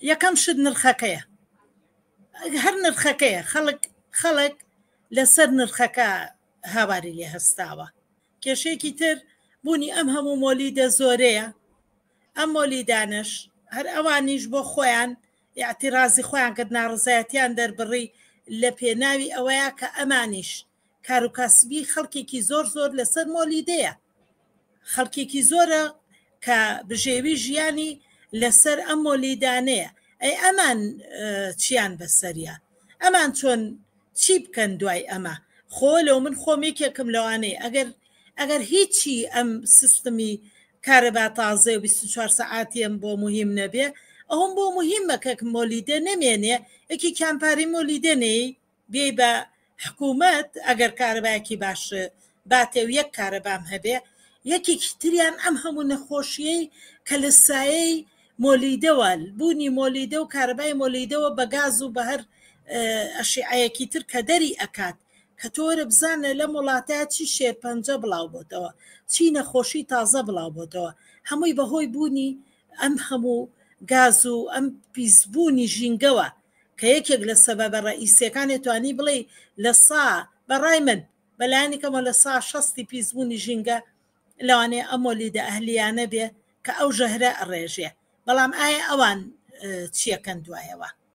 یەکەم شت نرخەکەیە، هەر نرخەکەیە خەڵک لەسەر نرخەکە هاواری لێ هەستاوە. کێشەیەکی تر بوونی ئەم هەموو مۆلیدە زۆرەیە، ئەم مۆلیدانش هەر ئەوانیش بۆ خۆیان ئاعتیرازی خۆیان کرد، ناڕزایەتیان دەربڕی لە پێناوی ئەوەیە کە ئەمانیش کاروکاسبی خەڵکێکی زۆر لەسەر مۆلیدەیە، خەڵکێکی زۆرە کە بژێوی ژیانی لەسەر ئەم مۆلیدانەیە. ئەی ئەمان چیان بەسەریە؟ ئەمان چۆن چی بکەن دوای ئەمە؟ خۆ لەو من خۆمێکێکم لەوانەیە ئەگەر هیچی ئەم سیستمی کارەبا تازە و 24 سەعاتیم بۆ مهم نەبێ، ئەوم بۆ مهمە کە مۆلیدە نەمێنێ یەکی کامپاری مۆلیدەنەی بێ بە حکوومەت ئەگەر کارەبایەکی باش باتێ و یەک کارەبام هەبێ، یەکێکی تریان ئەم هەموو نەخۆشیەی کە لە سایەی مۆلیدەوە بوونی مۆلیدە و کارەبای مۆلیدەوە بە گاز و بە هەر ئەشیعەیەکی تر کە دەری ئەکات کە تۆرە بزانە لە وڵاتەیە چی شێرپەنجە بڵاو بۆتەوە، چی نەخۆشی تازە بڵاو بۆتەوە، هەمووی بەهۆی بوونی ئەم هەموو گاز و ئەم پیسبوونی ژینگەوە کە یەکێک لە سەبەبە ڕئیسیەکان توانی بڵێ لە سا بەڕای من بەلایەنێکەمە لە سا 60 پیسبوونی ژینگە لەوانەیە ئەم مۆلیدە ئەهلیانە بێ کە ئەو ژەهرە ئەڕێژێ. بەڵام ئایا ئەوان چیەکەن دوایەوە؟